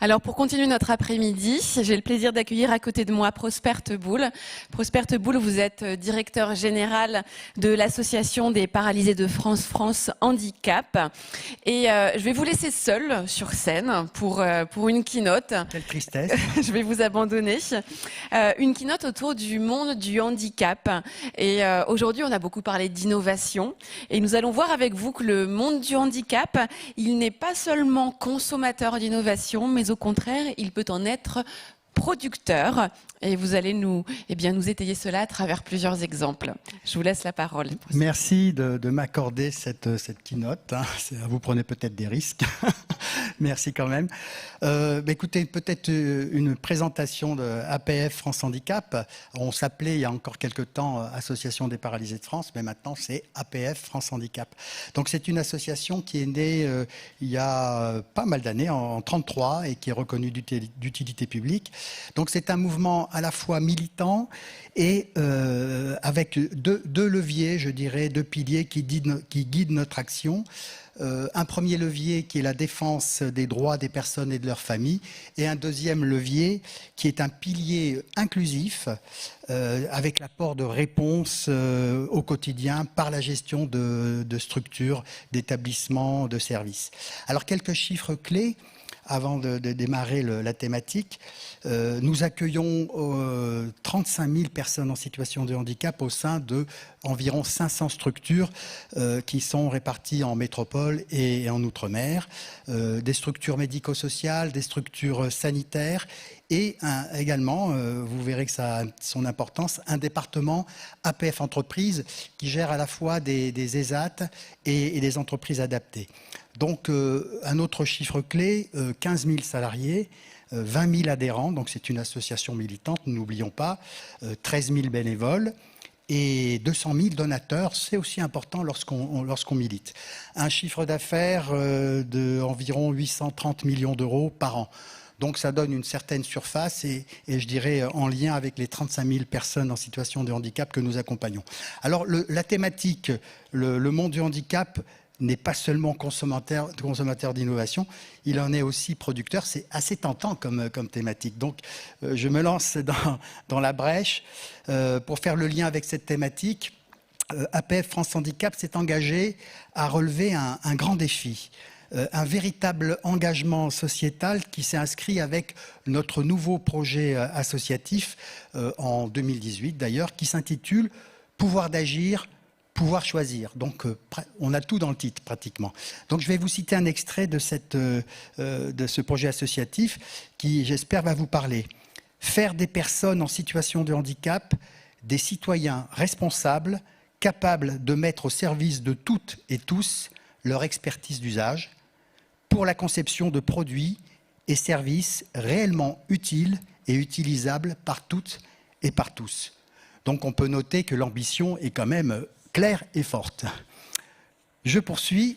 Alors pour continuer notre après-midi, j'ai le plaisir d'accueillir à côté de moi Prosper Teboul. Prosper Teboul, vous êtes directeur général de l'Association des paralysés de France, France Handicap. Et je vais vous laisser seul sur scène pour une keynote. Quelle tristesse. Je vais vous abandonner. Une keynote autour du monde du handicap. Et aujourd'hui, on a beaucoup parlé d'innovation. Et nous allons voir avec vous que le monde du handicap, il n'est pas seulement consommateur d'innovation, mais au contraire, il peut en être producteur. Et vous allez nous étayer cela à travers plusieurs exemples. Je vous laisse la parole. Merci de m'accorder cette keynote. Vous prenez peut-être des risques. Merci quand même. Écoutez, peut-être une présentation de APF France Handicap. On s'appelait il y a encore quelques temps Association des paralysés de France, mais maintenant c'est APF France Handicap. Donc c'est une association qui est née il y a pas mal d'années, en 1933, et qui est reconnue d'utilité publique. Donc c'est un mouvement à la fois militant et avec deux leviers, je dirais, deux piliers qui guident notre action. Un premier levier qui est la défense des droits des personnes et de leurs familles, et un deuxième levier qui est un pilier inclusif avec l'apport de réponses au quotidien par la gestion de structures, d'établissements, de services. Alors quelques chiffres clés avant de démarrer la thématique. Nous accueillons 35 000 personnes en situation de handicap au sein de environ 500 structures qui sont réparties en métropole et en outre-mer, des structures médico-sociales, des structures sanitaires et également, vous verrez que ça a son importance, un département APF Entreprises qui gère à la fois des ESAT et des entreprises adaptées. Donc, un autre chiffre clé, 15 000 salariés, 20 000 adhérents, donc c'est une association militante, n'oublions pas, 13 000 bénévoles et 200 000 donateurs, c'est aussi important lorsqu'on milite. Un chiffre d'affaires d'environ 830 millions d'euros par an. Donc ça donne une certaine surface et je dirais en lien avec les 35 000 personnes en situation de handicap que nous accompagnons. Alors la thématique, le monde du handicap, n'est pas seulement consommateur d'innovation, il en est aussi producteur. C'est assez tentant comme thématique. Donc, je me lance dans la brèche pour faire le lien avec cette thématique. APF France Handicap s'est engagé à relever un grand défi, un véritable engagement sociétal qui s'est inscrit avec notre nouveau projet associatif en 2018 d'ailleurs, qui s'intitule « Pouvoir d'agir ». Pouvoir choisir. Donc, on a tout dans le titre, pratiquement. Donc, je vais vous citer un extrait de ce projet associatif qui, j'espère, va vous parler. Faire des personnes en situation de handicap des citoyens responsables, capables de mettre au service de toutes et tous leur expertise d'usage pour la conception de produits et services réellement utiles et utilisables par toutes et par tous. Donc, on peut noter que l'ambition est quand même claire et forte. Je poursuis.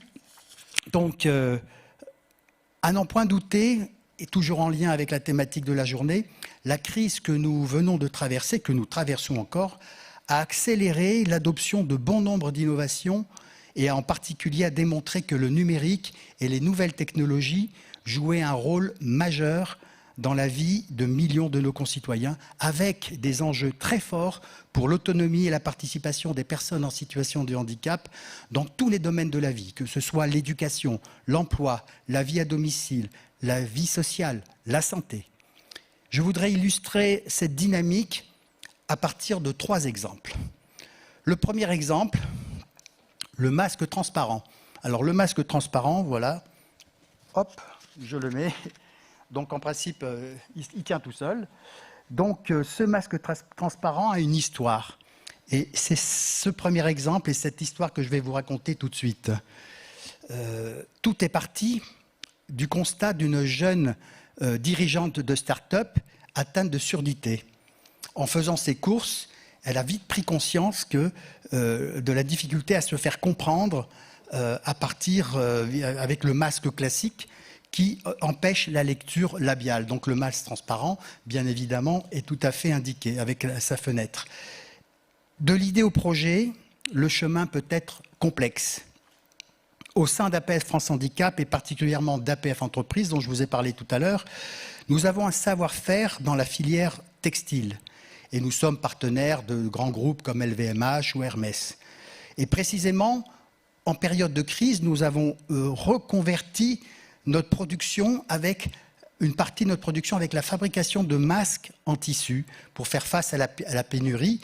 Donc, à n'en point douter, et toujours en lien avec la thématique de la journée, la crise que nous venons de traverser, que nous traversons encore, a accéléré l'adoption de bon nombre d'innovations et en particulier a démontré que le numérique et les nouvelles technologies jouaient un rôle majeur dans la vie de millions de nos concitoyens, avec des enjeux très forts pour l'autonomie et la participation des personnes en situation de handicap dans tous les domaines de la vie, que ce soit l'éducation, l'emploi, la vie à domicile, la vie sociale, la santé. Je voudrais illustrer cette dynamique à partir de 3 exemples. Le premier exemple, le masque transparent. Alors le masque transparent, voilà, hop, je le mets. Donc, en principe, il tient tout seul. Donc, ce masque transparent a une histoire. Et c'est ce premier exemple et cette histoire que je vais vous raconter tout de suite. Tout est parti du constat d'une jeune dirigeante de start-up atteinte de surdité. En faisant ses courses, elle a vite pris conscience de la difficulté à se faire comprendre avec le masque classique, qui empêche la lecture labiale. Donc le masque transparent, bien évidemment, est tout à fait indiqué avec sa fenêtre. De l'idée au projet, le chemin peut être complexe. au sein d'APF France Handicap et particulièrement d'APF Entreprises, dont je vous ai parlé tout à l'heure, nous avons un savoir-faire dans la filière textile. Et nous sommes partenaires de grands groupes comme LVMH ou Hermès. Et précisément, en période de crise, nous avons reconverti notre production avec une partie de notre production avec la fabrication de masques en tissu pour faire face à la pénurie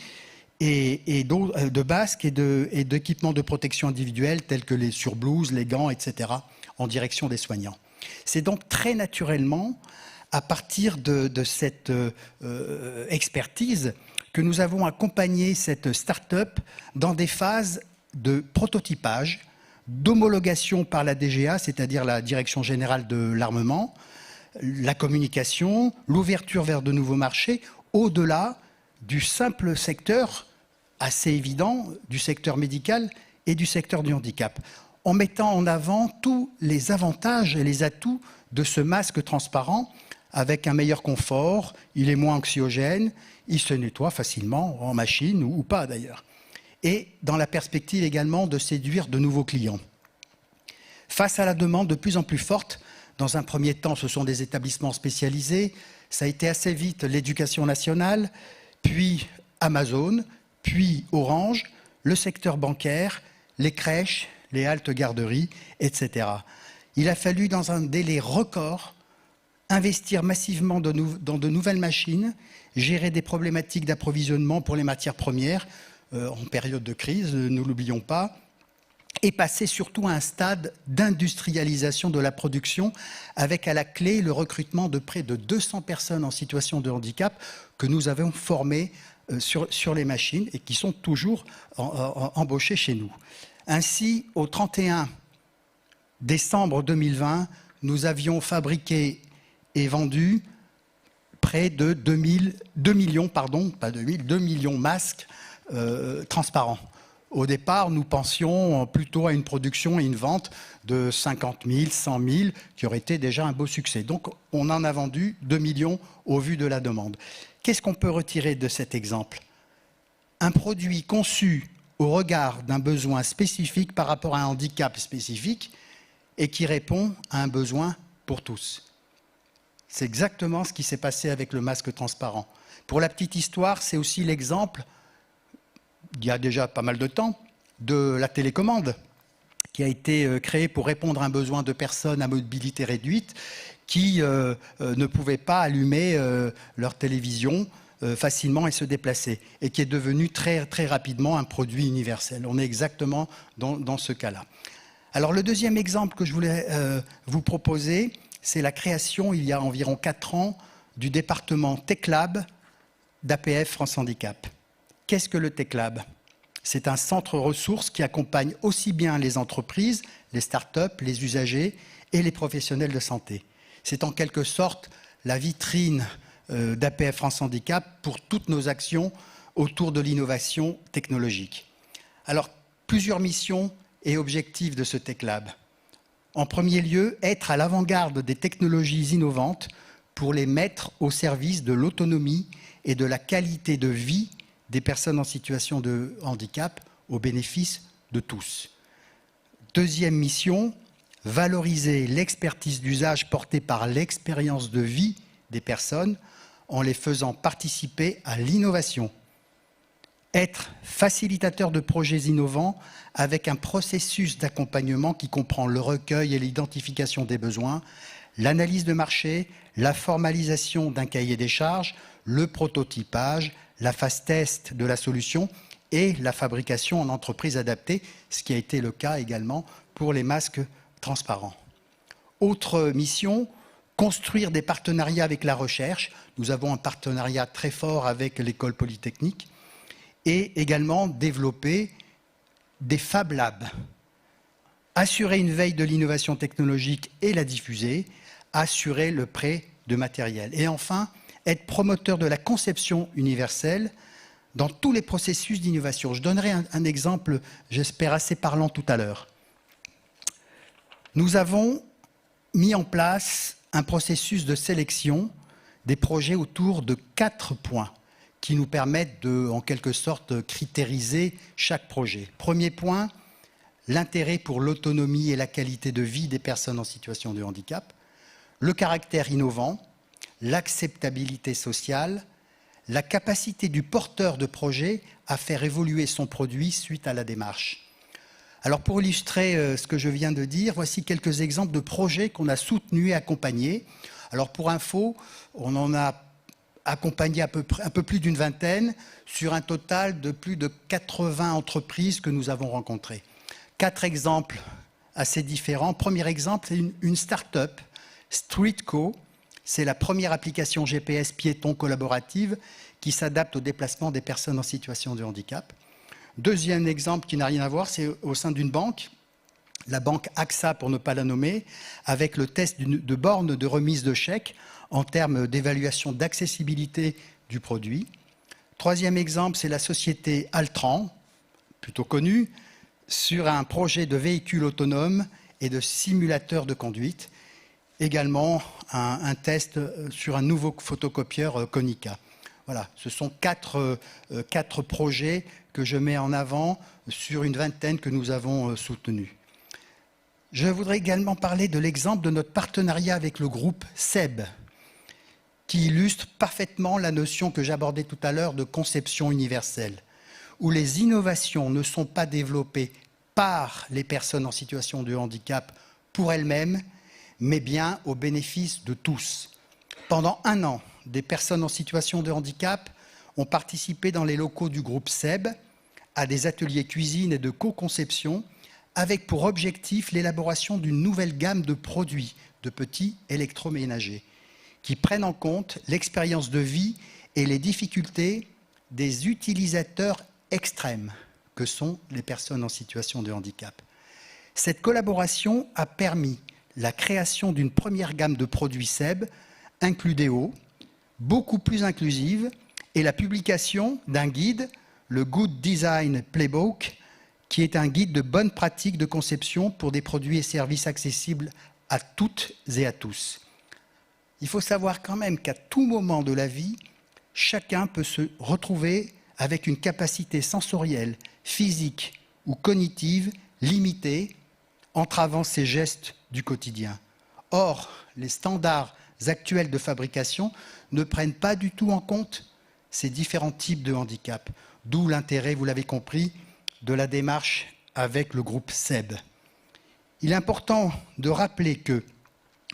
et de masques et d'équipements de protection individuelle tels que les surblouses, les gants, etc. en direction des soignants. C'est donc très naturellement à partir de cette expertise que nous avons accompagné cette start-up dans des phases de prototypage, d'homologation par la DGA, c'est-à-dire la Direction Générale de l'Armement, la communication, l'ouverture vers de nouveaux marchés, au-delà du simple secteur, assez évident, du secteur médical et du secteur du handicap, en mettant en avant tous les avantages et les atouts de ce masque transparent, avec un meilleur confort, il est moins anxiogène, il se nettoie facilement en machine ou pas d'ailleurs. Et dans la perspective également de séduire de nouveaux clients. Face à la demande de plus en plus forte, dans un premier temps, ce sont des établissements spécialisés, ça a été assez vite l'éducation nationale, puis Amazon, puis Orange, le secteur bancaire, les crèches, les haltes garderies, etc. Il a fallu, dans un délai record, investir massivement dans de nouvelles machines, gérer des problématiques d'approvisionnement pour les matières premières, en période de crise, ne l'oublions pas, et passer surtout à un stade d'industrialisation de la production, avec à la clé le recrutement de près de 200 personnes en situation de handicap que nous avons formées sur les machines et qui sont toujours embauchées chez nous. Ainsi, au 31 décembre 2020, nous avions fabriqué et vendu près de 2 millions masques transparents. Au départ, nous pensions plutôt à une production et une vente de 50 000, 100 000, qui aurait été déjà un beau succès. Donc, on en a vendu 2 millions au vu de la demande. Qu'est-ce qu'on peut retirer de cet exemple? Un produit conçu au regard d'un besoin spécifique par rapport à un handicap spécifique et qui répond à un besoin pour tous. C'est exactement ce qui s'est passé avec le masque transparent. Pour la petite histoire, c'est aussi l'exemple, il y a déjà pas mal de temps, de la télécommande qui a été créée pour répondre à un besoin de personnes à mobilité réduite qui ne pouvaient pas allumer leur télévision facilement et se déplacer, et qui est devenu très, très rapidement un produit universel. On est exactement dans ce cas-là. Alors le deuxième exemple que je voulais vous proposer, c'est la création, il y a environ 4 ans, du département TechLab d'APF France Handicap. Qu'est-ce que le TechLab? C'est un centre ressources qui accompagne aussi bien les entreprises, les start-up, les usagers et les professionnels de santé. C'est en quelque sorte la vitrine d'APF France Handicap pour toutes nos actions autour de l'innovation technologique. Alors, plusieurs missions et objectifs de ce TechLab. En premier lieu, être à l'avant-garde des technologies innovantes pour les mettre au service de l'autonomie et de la qualité de vie des personnes en situation de handicap au bénéfice de tous. Deuxième mission, valoriser l'expertise d'usage portée par l'expérience de vie des personnes en les faisant participer à l'innovation. Être facilitateur de projets innovants avec un processus d'accompagnement qui comprend le recueil et l'identification des besoins, l'analyse de marché, la formalisation d'un cahier des charges, le prototypage, la phase test de la solution et la fabrication en entreprise adaptée, ce qui a été le cas également pour les masques transparents. Autre mission, construire des partenariats avec la recherche. Nous avons un partenariat très fort avec l'École Polytechnique et également développer des Fab Labs. Assurer une veille de l'innovation technologique et la diffuser, assurer le prêt de matériel. Et enfin, être promoteur de la conception universelle dans tous les processus d'innovation. Je donnerai un exemple, j'espère, assez parlant tout à l'heure. Nous avons mis en place un processus de sélection des projets autour de 4 points qui nous permettent de, en quelque sorte, critériser chaque projet. Premier point, l'intérêt pour l'autonomie et la qualité de vie des personnes en situation de handicap, le caractère innovant, l'acceptabilité sociale, la capacité du porteur de projet à faire évoluer son produit suite à la démarche. Alors pour illustrer ce que je viens de dire, voici quelques exemples de projets qu'on a soutenus et accompagnés. Alors pour info, on en a accompagné un peu plus d'une vingtaine sur un total de plus de 80 entreprises que nous avons rencontrées. 4 exemples assez différents. Premier exemple, c'est une start-up, Streetco. C'est la première application GPS piéton collaborative qui s'adapte au déplacement des personnes en situation de handicap. Deuxième exemple qui n'a rien à voir, c'est au sein d'une banque, la banque AXA pour ne pas la nommer, avec le test de borne de remise de chèques en termes d'évaluation d'accessibilité du produit. Troisième exemple, c'est la société Altran, plutôt connue, sur un projet de véhicule autonome et de simulateur de conduite. Également un test sur un nouveau photocopieur Konica. Voilà, ce sont quatre projets que je mets en avant sur une vingtaine que nous avons soutenus. Je voudrais également parler de l'exemple de notre partenariat avec le groupe SEB, qui illustre parfaitement la notion que j'abordais tout à l'heure de conception universelle, où les innovations ne sont pas développées par les personnes en situation de handicap pour elles-mêmes, mais bien au bénéfice de tous. Pendant 1 an, des personnes en situation de handicap ont participé dans les locaux du groupe SEB à des ateliers cuisine et de co-conception avec pour objectif l'élaboration d'une nouvelle gamme de produits de petits électroménagers qui prennent en compte l'expérience de vie et les difficultés des utilisateurs extrêmes que sont les personnes en situation de handicap. Cette collaboration a permis la création d'une première gamme de produits SEB, Includéo, beaucoup plus inclusive, et la publication d'un guide, le Good Design Playbook, qui est un guide de bonnes pratiques de conception pour des produits et services accessibles à toutes et à tous. Il faut savoir quand même qu'à tout moment de la vie, chacun peut se retrouver avec une capacité sensorielle, physique ou cognitive limitée, entravant ses gestes du quotidien. Or, les standards actuels de fabrication ne prennent pas du tout en compte ces différents types de handicap, d'où l'intérêt, vous l'avez compris, de la démarche avec le groupe SEB. Il est important de rappeler que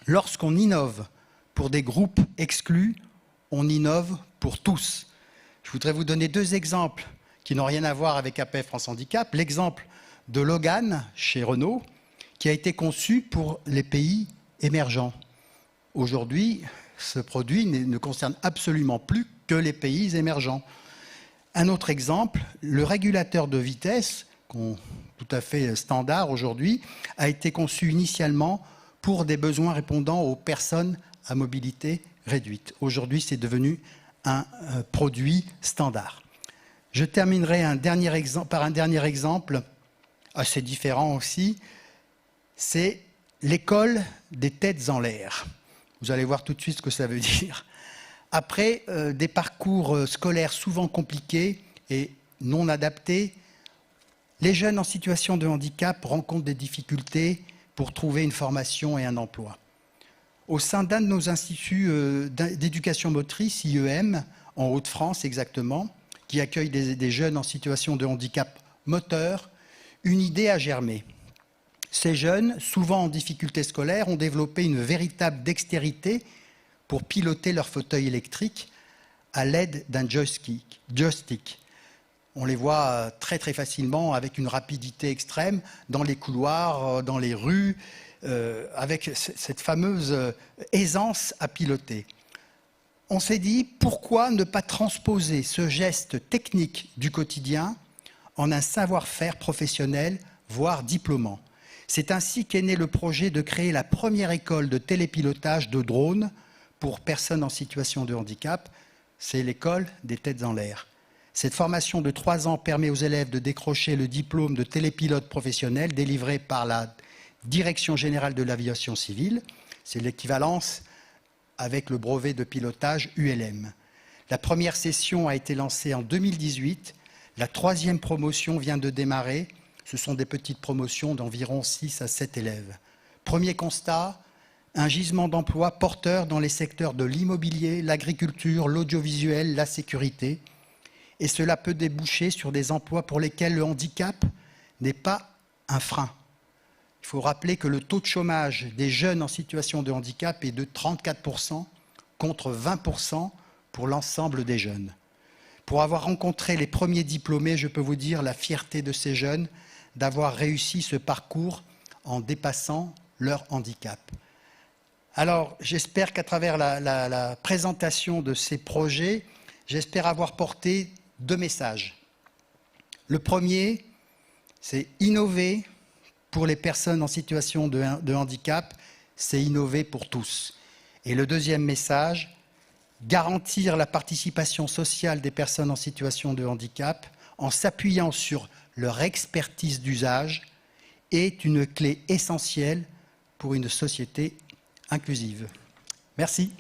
lorsqu'on innove pour des groupes exclus, on innove pour tous. Je voudrais vous donner 2 exemples qui n'ont rien à voir avec APF France Handicap. L'exemple de Logan, chez Renault, qui a été conçu pour les pays émergents. Aujourd'hui, ce produit ne concerne absolument plus que les pays émergents. Un autre exemple, le régulateur de vitesse, tout à fait standard aujourd'hui, a été conçu initialement pour des besoins répondant aux personnes à mobilité réduite. Aujourd'hui, c'est devenu un produit standard. Je terminerai par un dernier exemple, assez différent aussi, c'est l'école des têtes en l'air. Vous allez voir tout de suite ce que ça veut dire. Après des parcours scolaires souvent compliqués et non adaptés, les jeunes en situation de handicap rencontrent des difficultés pour trouver une formation et un emploi. Au sein d'un de nos instituts d'éducation motrice, IEM, en Hauts-de-France exactement, qui accueille des jeunes en situation de handicap moteur, une idée a germé. Ces jeunes, souvent en difficulté scolaire, ont développé une véritable dextérité pour piloter leur fauteuil électrique à l'aide d'un joystick. On les voit très très facilement avec une rapidité extrême dans les couloirs, dans les rues, avec cette fameuse aisance à piloter. On s'est dit, pourquoi ne pas transposer ce geste technique du quotidien en un savoir-faire professionnel, voire diplômant. C'est ainsi qu'est né le projet de créer la première école de télépilotage de drones pour personnes en situation de handicap. C'est l'école des têtes en l'air. Cette formation de 3 ans permet aux élèves de décrocher le diplôme de télépilote professionnel délivré par la Direction générale de l'aviation civile. C'est l'équivalence avec le brevet de pilotage ULM. La première session a été lancée en 2018. La 3e promotion vient de démarrer Ce sont des petites promotions d'environ 6 à 7 élèves. Premier constat, un gisement d'emplois porteur dans les secteurs de l'immobilier, l'agriculture, l'audiovisuel, la sécurité. Et cela peut déboucher sur des emplois pour lesquels le handicap n'est pas un frein. Il faut rappeler que le taux de chômage des jeunes en situation de handicap est de 34% contre 20% pour l'ensemble des jeunes. Pour avoir rencontré les premiers diplômés, je peux vous dire la fierté de ces jeunes d'avoir réussi ce parcours en dépassant leur handicap. Alors, j'espère qu'à travers la présentation de ces projets, j'espère avoir porté 2 messages. Le premier, c'est innover pour les personnes en situation de handicap, c'est innover pour tous. Et le deuxième message, garantir la participation sociale des personnes en situation de handicap en s'appuyant sur leur expertise d'usage est une clé essentielle pour une société inclusive. Merci.